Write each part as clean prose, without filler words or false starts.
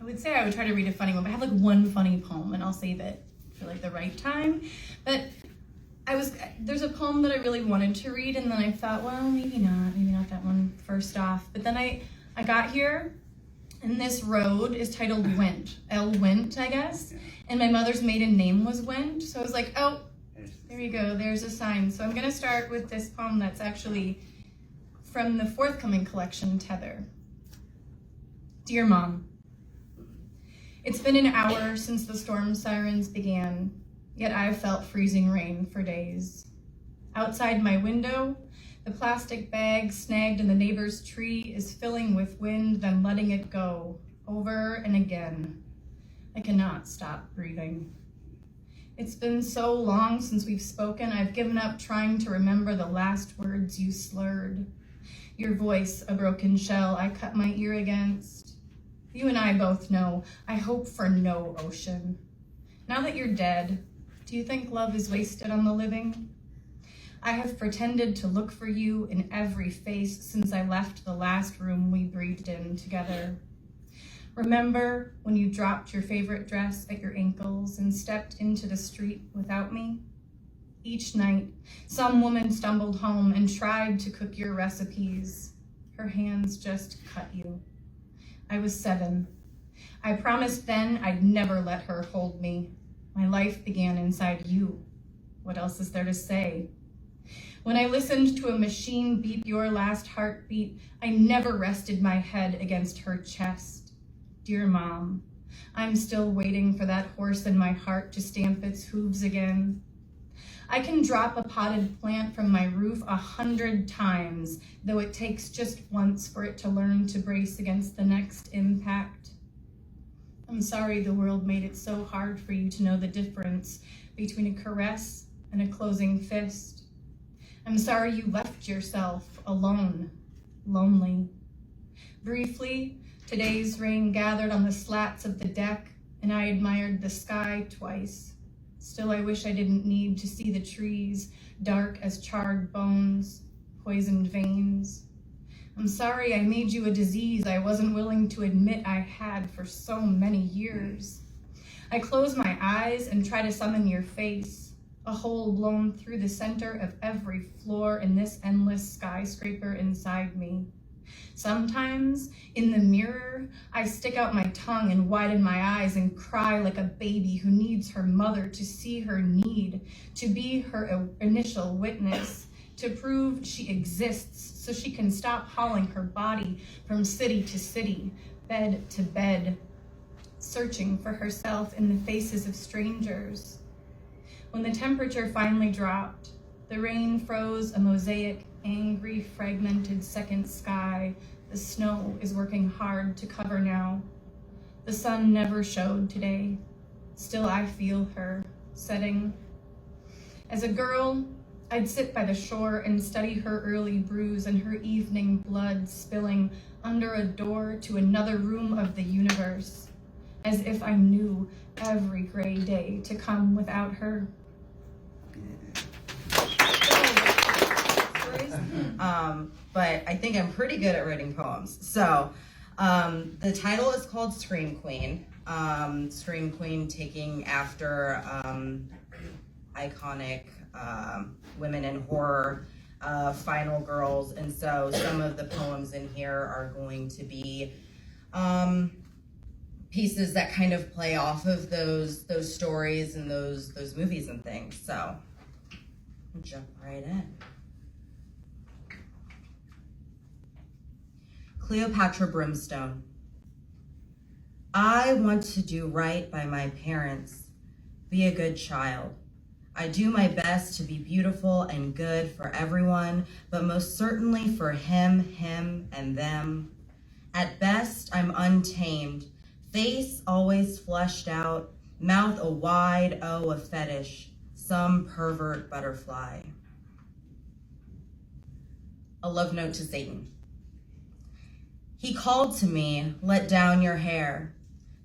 would say I would try to read a funny one, but I have like one funny poem and I'll save it for like the right time. But there's a poem that I really wanted to read, and then I thought, well, maybe not that one first off. But then I got here, and this road is titled Went, Went, I guess. And my mother's maiden name was Went, so I was like, oh, there you go, there's a sign. So I'm gonna start with this poem that's actually from the forthcoming collection, Tether. Dear Mom, it's been an hour since the storm sirens began, yet I've felt freezing rain for days. Outside my window, the plastic bag snagged in the neighbor's tree is filling with wind, then letting it go, over and again. I cannot stop breathing. It's been so long since we've spoken, I've given up trying to remember the last words you slurred. Your voice, a broken shell I cut my ear against. You and I both know, I hope for no ocean. Now that you're dead, do you think love is wasted on the living? I have pretended to look for you in every face since I left the last room we breathed in together. Remember when you dropped your favorite dress at your ankles and stepped into the street without me? Each night, some woman stumbled home and tried to cook your recipes. Her hands just cut you. I was 7. I promised then I'd never let her hold me. My life began inside you. What else is there to say? When I listened to a machine beep your last heartbeat, I never rested my head against her chest. Dear Mom, I'm still waiting for that horse in my heart to stamp its hooves again. I can drop a potted plant from my roof 100 times, though it takes just once for it to learn to brace against the next impact. I'm sorry the world made it so hard for you to know the difference between a caress and a closing fist. I'm sorry you left yourself alone, lonely. Briefly, today's rain gathered on the slats of the deck, and I admired the sky twice. Still, I wish I didn't need to see the trees, dark as charred bones, poisoned veins. I'm sorry I made you a disease I wasn't willing to admit I had for so many years. I close my eyes and try to summon your face, a hole blown through the center of every floor in this endless skyscraper inside me. Sometimes, in the mirror, I stick out my tongue and widen my eyes and cry like a baby who needs her mother to see her need, to be her initial witness, to prove she exists so she can stop hauling her body from city to city, bed to bed, searching for herself in the faces of strangers. When the temperature finally dropped, the rain froze a mosaic, angry, fragmented second sky. The snow is working hard to cover now. The sun never showed today. Still I feel her setting. As a girl, I'd sit by the shore and study her early bruise and her evening blood spilling under a door to another room of the universe, as if I knew every gray day to come without her. But I think I'm pretty good at writing poems. So the title is called Scream Queen. Scream Queen taking after iconic women in horror, final girls. And so some of the poems in here are going to be pieces that kind of play off of those stories and those movies and things. So we'll jump right in. Cleopatra Brimstone. I want to do right by my parents, be a good child. I do my best to be beautiful and good for everyone, but most certainly for him, and them. At best, I'm untamed, face always fleshed out, mouth a wide O of fetish, some pervert butterfly. A love note to Satan. He called to me, let down your hair,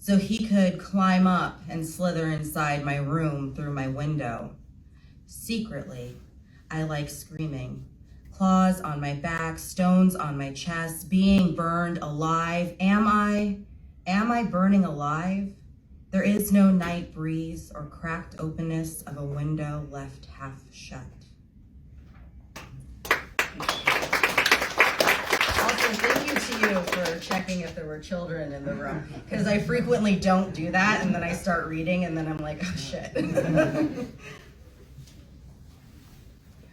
so he could climb up and slither inside my room through my window. Secretly, I like screaming, claws on my back, stones on my chest, being burned alive. Am I? Am I burning alive? There is no night breeze or cracked openness of a window left half shut. Also, thank you to you for checking if there were children in the room, because I frequently don't do that, and then I start reading, and then I'm like, oh shit.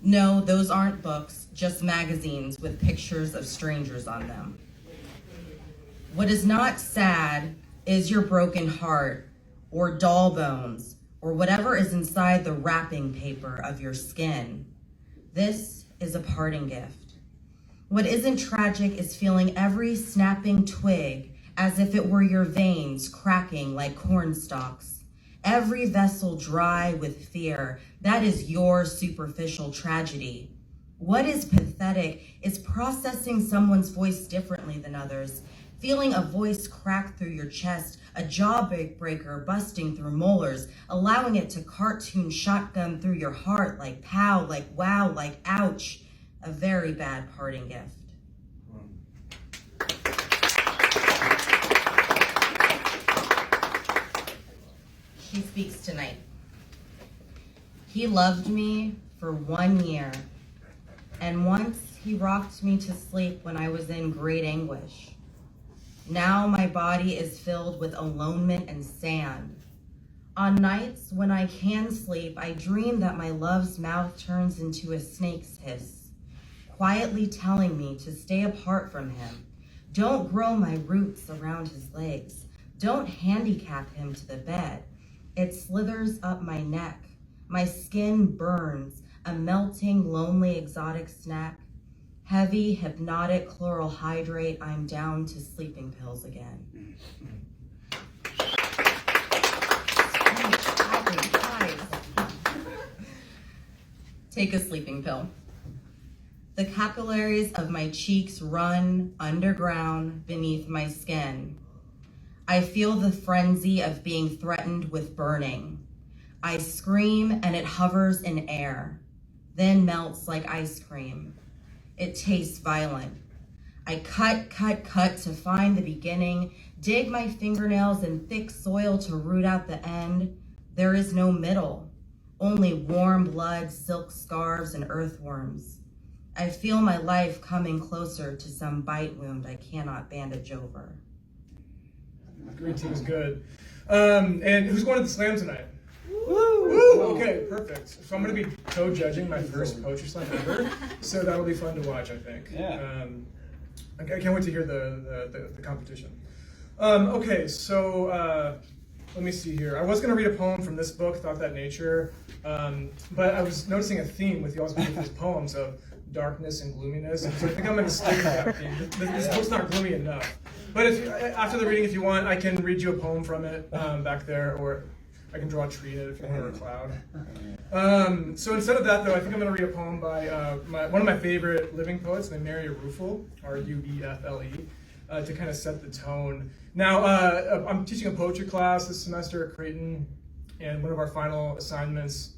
No, those aren't books, just magazines with pictures of strangers on them. What is not sad is your broken heart, or doll bones, or whatever is inside the wrapping paper of your skin. This is a parting gift. What isn't tragic is feeling every snapping twig as if it were your veins cracking like corn stalks. Every vessel dry with fear. That is your superficial tragedy. What is pathetic is processing someone's voice differently than others, feeling a voice crack through your chest, a jawbreaker busting through molars, allowing it to cartoon shotgun through your heart like pow, like wow, like ouch. A very bad parting gift. She speaks tonight. He loved me for 1 year, and once he rocked me to sleep when I was in great anguish. Now my body is filled with alonement and sand. On nights when I can sleep, I dream that my love's mouth turns into a snake's hiss, quietly telling me to stay apart from him. Don't grow my roots around his legs. Don't handicap him to the bed. It slithers up my neck. My skin burns, a melting, lonely, exotic snack. Heavy, hypnotic chloral hydrate, I'm down to sleeping pills again. Take a sleeping pill. The capillaries of my cheeks run underground beneath my skin. I feel the frenzy of being threatened with burning. I scream and it hovers in air, then melts like ice cream. It tastes violent. I cut to find the beginning, dig my fingernails in thick soil to root out the end. There is no middle, only warm blood, silk scarves, and earthworms. I feel my life coming closer to some bite wound I cannot bandage over. Green team is good. And who's going to the slam tonight? Woo! Okay, perfect. So I'm going to be co-judging my first poetry slam ever, so that'll be fun to watch, I think. Yeah. I can't wait to hear the competition. Okay, so let me see here. I was going to read a poem from this book, Thought That Nature, but I was noticing a theme with y'all's beautiful poems of darkness and gloominess, and so I think I'm going to stick with that theme. This book's not gloomy enough. But after the reading, if you want, I can read you a poem from it back there, or I can draw a tree in it if you want, or a cloud. So instead of that, though, I think I'm going to read a poem by one of my favorite living poets, named Mary Ruefle, Rufle, to kind of set the tone. Now, I'm teaching a poetry class this semester at Creighton, and one of our final assignments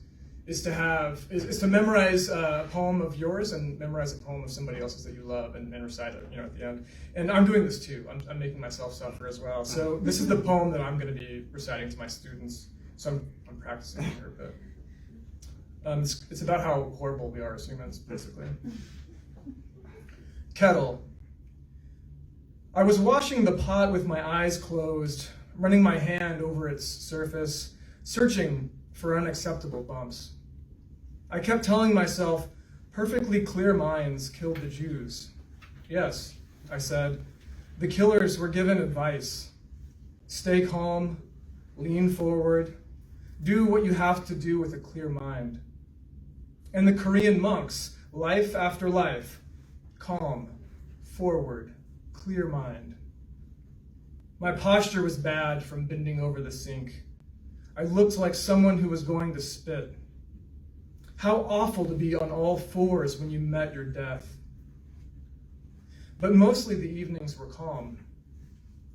is to memorize a poem of yours and memorize a poem of somebody else's that you love and recite it, at the end. And I'm doing this too. I'm making myself suffer as well. So this is the poem that I'm going to be reciting to my students. So I'm practicing here, but it's about how horrible we are as humans, basically. Kettle. I was washing the pot with my eyes closed, running my hand over its surface, searching for unacceptable bumps. I kept telling myself, perfectly clear minds killed the Jews. Yes, I said, the killers were given advice. Stay calm, lean forward, do what you have to do with a clear mind. And the Korean monks, life after life, calm, forward, clear mind. My posture was bad from bending over the sink. I looked like someone who was going to spit. How awful to be on all fours when you met your death. But mostly the evenings were calm.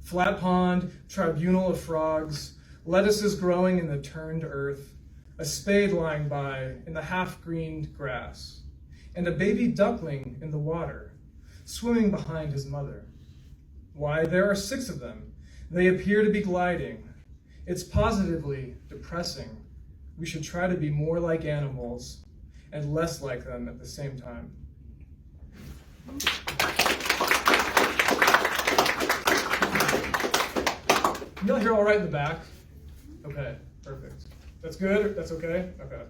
Flat pond, tribunal of frogs, lettuces growing in the turned earth, a spade lying by in the half-greened grass, and a baby duckling in the water, swimming behind his mother. Why, there are 6 of them. They appear to be gliding. It's positively depressing. We should try to be more like animals and less like them at the same time. You all hear all right in the back? Okay, perfect. That's good? That's okay? Okay.